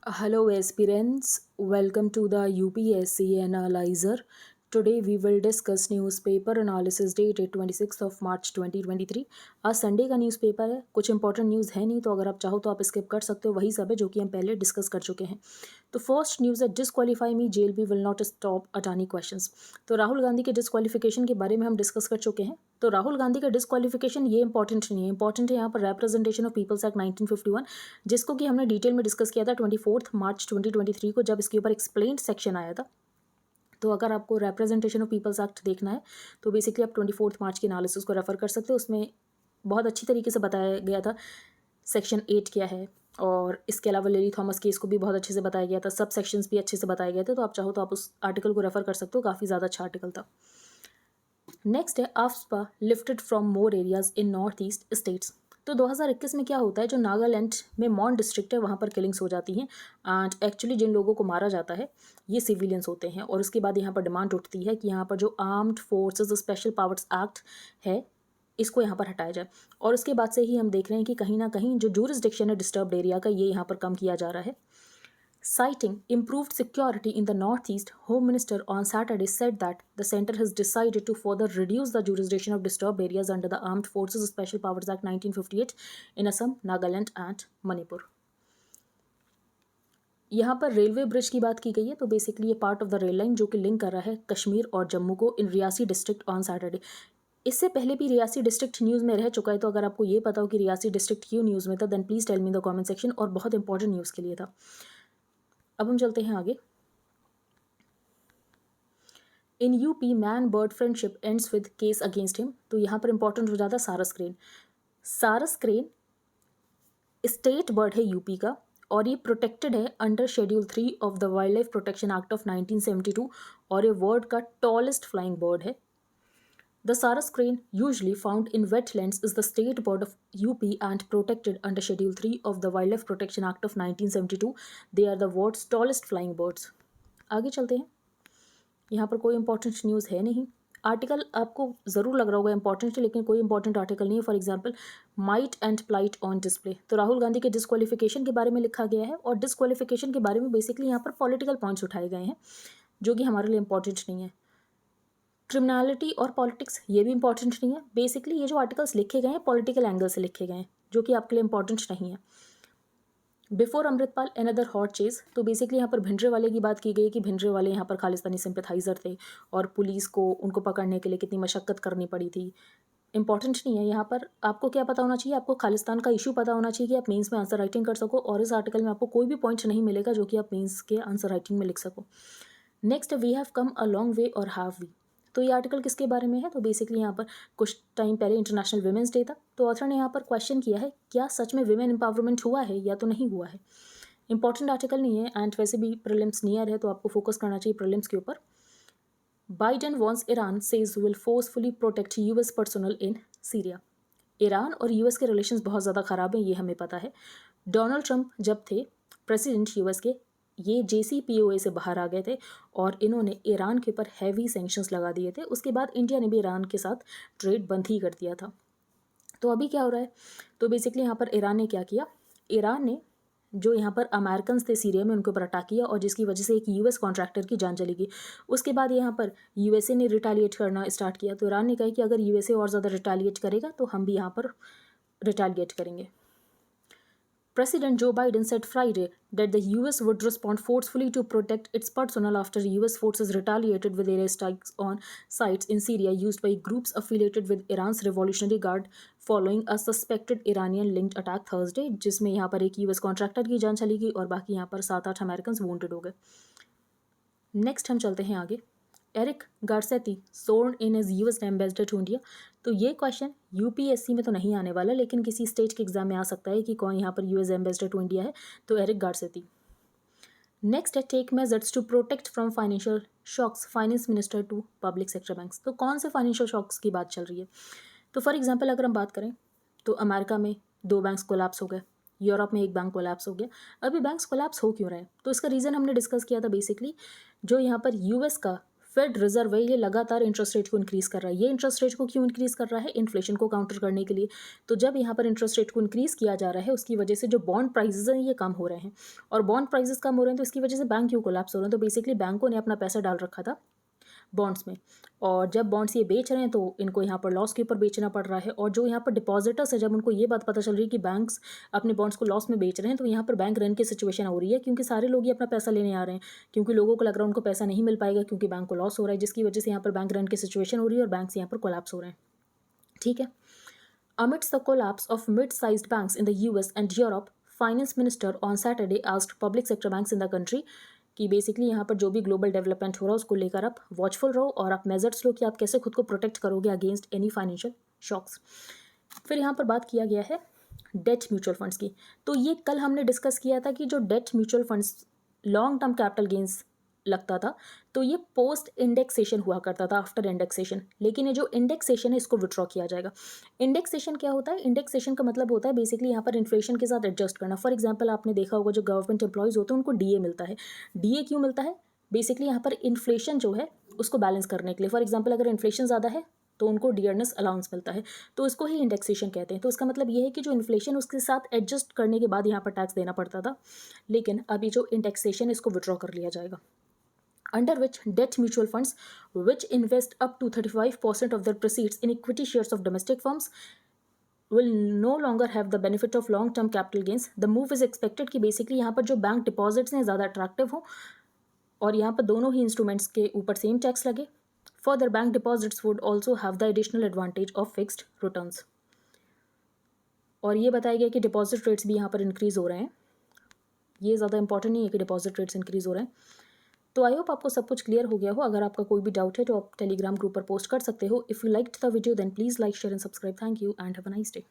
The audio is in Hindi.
Hello, aspirants. Welcome to the UPSC Analyzer. Today we will discuss newspaper analysis dated 26th of March 2023. आज संडे का न्यूज़पेपर है, कुछ इंपॉर्टेंट न्यूज़ है नहीं, तो अगर आप चाहो तो आप स्किप कर सकते हो, वही सब है जो कि हम पहले डिस्कस कर चुके हैं। तो फर्स्ट न्यूज़ है, disqualify me jail be will not stop Adani questions. तो राहुल गांधी के डिसक्वालिफिकेशन के बारे में हम डिस्कस कर चुके हैं। तो राहुल गांधी का डिसक्वालिफिकेशन ये इंपॉर्टेंट नहीं है, इंपॉर्टेंट है यहाँ पर रिप्रेजेंटेशन ऑफ पीपल्स एक्ट 1951, जिसको कि हमने डिटेल में डिस्कस किया था 24 मार्च 2023 को, जब इसके ऊपर एक्सप्लेन्ड सेक्शन आया था। तो अगर आपको रिप्रेजेंटेशन ऑफ पीपल्स एक्ट देखना है तो बेसिकली आप 24 मार्च के एनालिसिस को रेफर कर सकते हो। उसमें बहुत अच्छी तरीके से बताया गया था सेक्शन 8 क्या है, और इसके अलावा लिली थॉमस केस को भी बहुत अच्छे से बताया गया था, सब सेक्शंस भी अच्छे से बताए गए थे। तो आप चाहो तो आप उस आर्टिकल को रेफर कर सकते हो, काफ़ी ज़्यादा अच्छा आर्टिकल था। नेक्स्ट है, AFSPA lifted from more areas in north east states. तो 2021 में क्या होता है, जो नागालैंड में मॉन डिस्ट्रिक्ट है वहाँ पर किलिंग्स हो जाती हैं, एंड एक्चुअली जिन लोगों को मारा जाता है ये सिविलियंस होते हैं। और उसके बाद यहाँ पर डिमांड उठती है कि यहाँ पर जो armed forces special powers act है इसको यहाँ पर हटाया जाए। और उसके बाद से ही हम देख रहे हैं कि कहीं ना कहीं जो जूरिसडिक्शन है डिस्टर्ब्ड एरिया का, ये यहाँ पर कम किया जा रहा है। Citing improved security in the Northeast, Home Minister on Saturday said that the center has decided to further reduce the jurisdiction of disturbed areas under the Armed Forces Special Powers Act 1958 in Assam, Nagaland and Manipur. यहाँ पर रेलवे ब्रिज की बात की गई है। तो बेसिकली ये part of the rail line जो कि लिंक कर रहा है कश्मीर और जम्मू को इन रियासी डिस्ट्रिक्ट ऑन सैटरडे। इससे पहले भी रियासी डिस्ट्रिक्ट न्यूज़ में रह चुका है। तो अगर आपको ये पता हो कि रियासी डिस्ट्रिक्ट क्यों न्यूज़ में था, then please tell me the comment section, और बहुत इंपॉर्टेंट न्यूज़ के लिए था। अब हम चलते हैं आगे। In UP man bird friendship ends with case against him. तो यहाँ पर इंपॉर्टेंट हो जाता है सारस क्रेन। सारस क्रेन स्टेट बर्ड है यूपी का, और ये प्रोटेक्टेड है under schedule 3 of the wild life protection act of 1972, और ये वर्ल्ड का टॉलेस्ट फ्लाइंग बर्ड है। The Saras crane, usually found in wetlands, is the state bird of UP and protected under Schedule 3 of the Wildlife Protection Act of 1972. They are the world's tallest flying birds. आगे चलते हैं। यहाँ पर कोई इंपॉर्टेंट न्यूज़ है नहीं। आर्टिकल आपको ज़रूर लग रहा होगा इंपॉर्टेंट है, लेकिन कोई इंपॉर्टेंट आर्टिकल नहीं है। For example, might and plight on display. तो राहुल गांधी के डिस्क्वालिफिकेशन के बारे में लिखा गया है, और डिस्क्वालिफिकेशन के बारे में बेसिकली यहाँ पर पॉलिटिकल पॉइंट्स उठाए गए हैं जो कि हमारे लिए इंपॉर्टेंट नहीं है। क्रिमिनलिटी और पॉलिटिक्स ये भी इंपॉर्टेंट नहीं है। बेसिकली ये जो आर्टिकल्स लिखे गए हैं पॉलिटिकल एंगल से लिखे गए हैं, जो कि आपके लिए इंपॉर्टेंट नहीं है। Before Amritpal another hot chase. तो बेसिकली यहाँ पर भिंडरे वाले की बात की गई कि भिंडरे वाले यहाँ पर खालिस्तानी सिंपैथाइजर थे, और पुलिस को उनको पकड़ने के लिए कितनी मशक्क़त करनी पड़ी थी। इंपॉर्टेंट नहीं है। यहाँ पर आपको क्या पता होना चाहिए, आपको खालिस्तान का इशू पता होना चाहिए कि आप मेंस में आंसर राइटिंग कर सको, और इस आर्टिकल में आपको कोई भी पॉइंट नहीं मिलेगा जो कि आप मेंस के आंसर राइटिंग में लिख सको। Next, we have come a long way और हैव वी। तो ये आर्टिकल किसके बारे में है, तो बेसिकली यहाँ पर कुछ टाइम पहले इंटरनेशनल वुमेंस डे था, तो ऑथर ने यहाँ पर क्वेश्चन किया है क्या सच में विमेन एम्पावरमेंट हुआ है या तो नहीं हुआ है। इंपॉर्टेंट आर्टिकल नहीं है, एंड वैसे भी प्रीलिम्स नियर है तो आपको फोकस करना चाहिए प्रीलिम्स के ऊपर। Biden wants Iran says will forcefully protect US personal in Syria. Iran और यूएस के रिलेशंस बहुत ज़्यादा ख़राब हैं, ये हमें पता है। डोनाल्ड ट्रंप जब थे प्रेसिडेंट यूएस के, ये JCPOA से बाहर आ गए थे, और इन्होंने ईरान के ऊपर हैवी सैंक्शंस लगा दिए थे। उसके बाद इंडिया ने भी ईरान के साथ ट्रेड बंद ही कर दिया था। तो अभी क्या हो रहा है, तो बेसिकली यहाँ पर ईरान ने क्या किया, ईरान ने जो यहाँ पर अमेरिकन थे सीरिया में उनके ऊपर अटैक किया, और जिसकी वजह से एक यूएस कॉन्ट्रैक्टर की जान चली गई। उसके बाद यहाँ पर यूएसए ने रिटालिएट करना स्टार्ट किया। तो ईरान ने कहा कि अगर यूएसए और ज़्यादा रिटालिएट करेगा तो हम भी यहाँ पर रिटालिएट करेंगे। President Joe Biden said Friday that the US would respond forcefully to protect its personnel after US forces retaliated with air strikes on sites in Syria used by groups affiliated with Iran's Revolutionary Guard following a suspected Iranian-linked attack Thursday, जिसमें यहाँ पर एक US कॉन्ट्रैक्टर की जान चली गई और बाकी यहाँ पर 7-8 अमेरिकन वोंडेड हो गए। नेक्स्ट हम चलते हैं आगे। Eric Garcetti sworn in as US ambassador to India. तो ये क्वेश्चन यूपीएससी में तो नहीं आने वाला, लेकिन किसी स्टेट के एग्जाम में आ सकता है कि कौन यहाँ पर यूएस एम्बेसडर टू इंडिया है। तो एरिक गार्सेटी। नेक्स्ट है, take measures to protect from financial shocks, finance minister to public sector banks. तो कौन से फाइनेंशियल शॉक्स की बात चल रही है, तो फॉर एग्जाम्पल अगर हम बात करें तो अमेरिका में 2 बैंक्स कोलैप्स हो गए, यूरोप में 1 बैंक कोलैप्स हो गया। अभी बैंक्स कोलैप्स हो क्यों रहे हैं, तो इसका रीज़न हमने डिस्कस किया था। बेसिकली जो यहाँ पर यूएस का फेड रिजर्व है ये लगातार इंटरेस्ट रेट को इंक्रीज़ कर रहा है। ये इंटरेस्ट रेट को क्यों इंक्रीज़ कर रहा है? इन्फ्लेशन को काउंटर करने के लिए। तो जब यहाँ पर इंटरेस्ट रेट को इंक्रीज़ किया जा रहा है उसकी वजह से जो बॉन्ड प्राइजेस हैं ये कम हो रहे हैं, और बॉन्ड प्राइजेस कम हो रहे हैं तो इसकी वजह से बैंक क्यों कोलैप्स हो रहे हैं? तो बेसिकली बैंकों ने अपना पैसा डाल रखा था बॉन्ड्स में, और जब बॉन्ड्स ये बेच रहे हैं तो इनको यहाँ पर लॉस के ऊपर बेचना पड़ रहा है, और जो यहाँ पर डिपॉजिटर्स है जब उनको ये बात पता चल रही है कि बैंक्स अपने बॉन्ड्स को लॉस में बेच रहे हैं तो यहाँ पर बैंक रन की सिचुएशन हो रही है, क्योंकि सारे लोग ही अपना पैसा लेने आ रहे हैं, क्योंकि लोगों को लग रहा है उनको पैसा नहीं मिल पाएगा क्योंकि बैंक को लॉस हो रहा है, जिसकी वजह से यहाँ पर बैंक रन की सिचुएशन हो रही है और बैंक्स यहाँ पर कोलैप्स हो रहे हैं। ठीक है। Amidst the collapse of mid-sized banks in the US and Europe, Finance Minister on Saturday asked public sector banks in the country कि बेसिकली यहाँ पर जो भी ग्लोबल डेवलपमेंट हो रहा है उसको लेकर आप वॉचफुल रहो और आप मेजर्स लो कि आप कैसे खुद को प्रोटेक्ट करोगे अगेंस्ट एनी फाइनेंशियल शॉक्स। फिर यहाँ पर बात किया गया है डेट म्यूचुअल फंड्स की। तो ये कल हमने डिस्कस किया था कि जो debt mutual funds long term capital gains लगता था तो ये पोस्ट इंडेक्सेशन हुआ करता था, आफ्टर इंडेक्सेशन, लेकिन ये जो इंडेक्सेशन है इसको विड्रॉ किया जाएगा। इंडेक्सेशन क्या होता है? इंडेक्सेशन का मतलब होता है बेसिकली यहाँ पर इन्फ्लेशन के साथ एडजस्ट करना। फॉर एग्जांपल आपने देखा होगा जो गवर्नमेंट एम्प्लॉयज़ होते हैं उनको डीए मिलता है। डीए क्यों मिलता है? बेसिकली यहाँ पर इन्फ्लेशन जो है उसको बैलेंस करने के लिए। फॉर एग्जाम्पल अगर इन्फ्लेशन ज़्यादा है तो उनको डियरनेस अलाउंस मिलता है, तो इसको ही इंडेक्सेशन कहते हैं। तो इसका मतलब ये है कि जो इन्फ्लेशन उसके साथ एडजस्ट करने के बाद यहाँ पर टैक्स देना पड़ता था, लेकिन अभी जो इंडेक्सेशन इसको विड्रॉ कर लिया जाएगा। Under which debt mutual funds, which invest up to 35% of their proceeds in equity shares of domestic firms, will no longer have the benefit of long-term capital gains. The move is expected कि basically यहाँ पर जो बैंक डिपॉजिट्स हैं ज़्यादा अट्रैक्टिव हो और यहाँ पर दोनों ही इंस्ट्रूमेंट्स के ऊपर सेम टैक्स लगे। Further, bank deposits would also have the additional advantage of fixed returns. और ये बताया गया कि डिपॉजिट रेट्स भी यहाँ पर इंक्रीज़ हो रहे हैं। ये ज़्यादा इंपॉर्टेंट नहीं है कि डिपॉजिट रेट्स इंक्रीज़ हो रहे हैं। तो आई होप आपको सब कुछ क्लियर हो गया हो। अगर आपका कोई भी डाउट है तो आप टेलीग्राम ग्रुप पर पोस्ट कर सकते हो। If you liked the video then please like share and subscribe. Thank you and have a nice day.